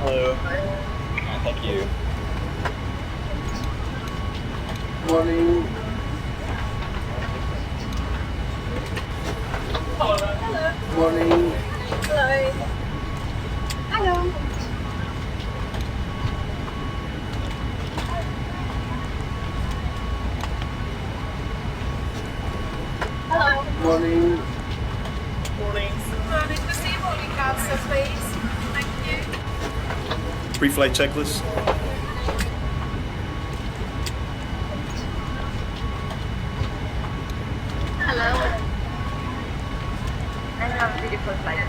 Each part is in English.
Hello. Thank you. Morning. Hello. Morning. Hello. Hello. Hello. Morning. Morning. Morning. The sea boarding council, please. Thank you. Pre-flight checklist. Hello. And have a beautiful flight.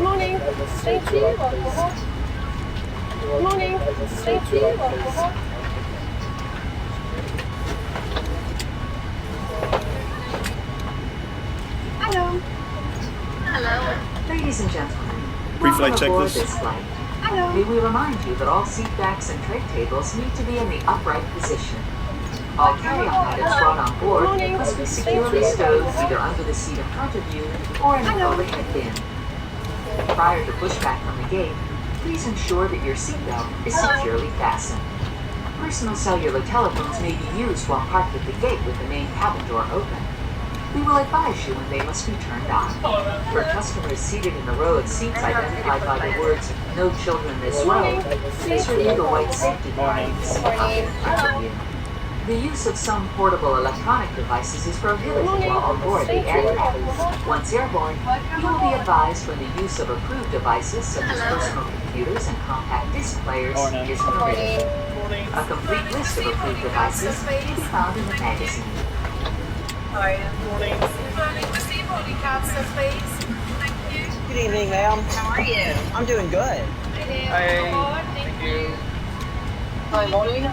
Morning. Thank you. Morning. Thank you. Hello. Hello. Ladies and gentlemen, Pre-flight welcome aboard checklist. this flight. Hello. May we remind you that all seat backs and tray tables need to be in the upright position. All carry-on items brought on board Morning. must be securely stowed either under the seat in front of you or in an Hello. overhead bin. Prior to pushback from the gate, please ensure that your seatbelt is securely fastened. Personal cellular telephones may be used while parked at the gate with the main cabin door open. We will advise you when they must be turned on. For customers seated in the row of seats identified by the words "No children this row," please review the white safety warnings up in front of you. The use of some portable electronic devices is prohibited while on board the aircraft. Once airborne, you will be advised when the use of approved devices such as personal computers and compact disc players is permitted. A complete list of approved devices can be found in the magazine. Morning. The sea boarding council, please. Thank you. Good evening, ma'am. How are you? I'm doing good. Hi. Thank you. Hi, morning.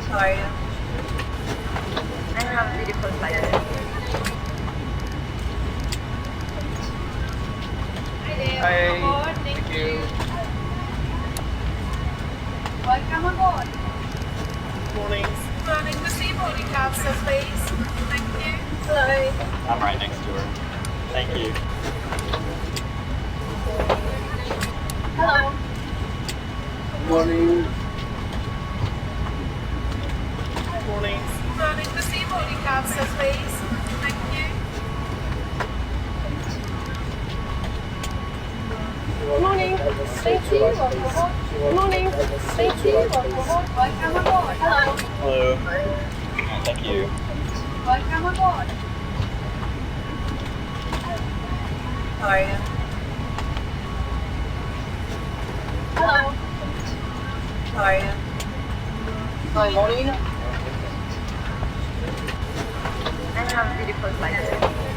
How are you? And have a beautiful flight. Hi. Thank you. Welcome aboard. Morning. Morning. The sea boarding council, please. Thank you. Hello. I'm right next to her. Thank you. Hello. Morning. Morning. Morning. The sea boarding council, please. Thank you. Morning. Thank you. Morning. Thank you. Welcome aboard. Hello. Hello. Thank you. Welcome aboard. How are you? Hello. How are you? Hi, morning. And have a beautiful flight.